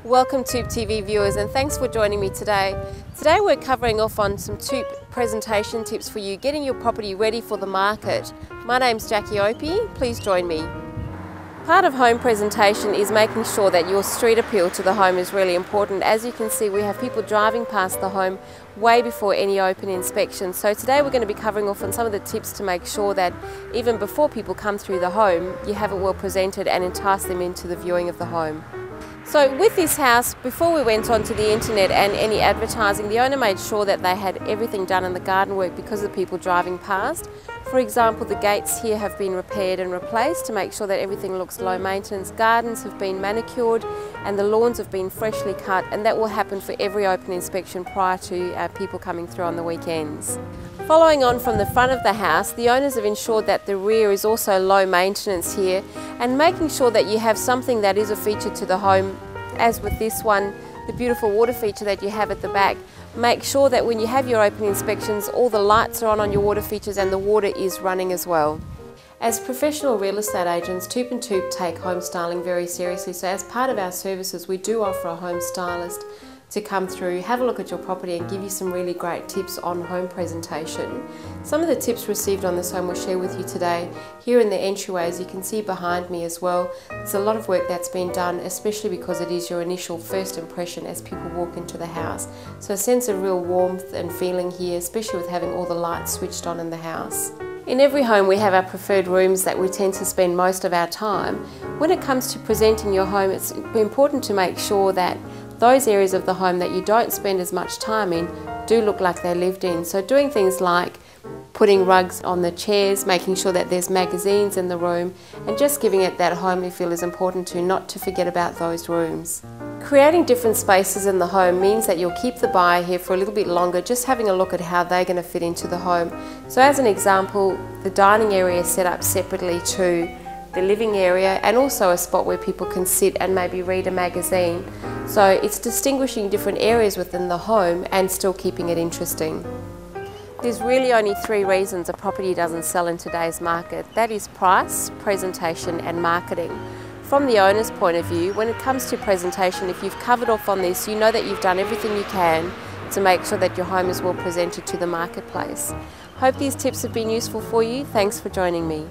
Welcome TOOP TV viewers, and thanks for joining me today. Today we're covering off on some TOOP presentation tips for you getting your property ready for the market. My name's Jackie Opie, please join me. Part of home presentation is making sure that your street appeal to the home is really important. As you can see, we have people driving past the home way before any open inspection. So today we're going to be covering off on some of the tips to make sure that even before people come through the home, you have it well presented and entice them into the viewing of the home. So with this house, before we went onto the internet and any advertising, the owner made sure that they had everything done in the garden work because of the people driving past. For example, the gates here have been repaired and replaced to make sure that everything looks low maintenance. Gardens have been manicured and the lawns have been freshly cut, and that will happen for every open inspection prior to people coming through on the weekends. Following on from the front of the house, the owners have ensured that the rear is also low maintenance here, and making sure that you have something that is a feature to the home, as with this one, the beautiful water feature that you have at the back. Make sure that when you have your open inspections, all the lights are on your water features and the water is running as well. As professional real estate agents, TOOP+TOOP take home styling very seriously. So as part of our services, we do offer a home stylist to come through, have a look at your property and give you some really great tips on home presentation. Some of the tips received on this home we'll share with you today. Here in the entryway, as you can see behind me as well, there's a lot of work that's been done, especially because it is your initial first impression as people walk into the house. So a sense of real warmth and feeling here, especially with having all the lights switched on in the house. In every home we have our preferred rooms that we tend to spend most of our time. When it comes to presenting your home, it's important to make sure that those areas of the home that you don't spend as much time in do look like they're lived in. So doing things like putting rugs on the chairs, making sure that there's magazines in the room, and just giving it that homely feel is important too, not to forget about those rooms. Creating different spaces in the home means that you'll keep the buyer here for a little bit longer, just having a look at how they're going to fit into the home. So as an example, the dining area is set up separately to the living area, and also a spot where people can sit and maybe read a magazine. So it's distinguishing different areas within the home and still keeping it interesting. There's really only 3 reasons a property doesn't sell in today's market. That is price, presentation and marketing. From the owner's point of view, when it comes to presentation, if you've covered off on this, you know that you've done everything you can to make sure that your home is well presented to the marketplace. Hope these tips have been useful for you. Thanks for joining me.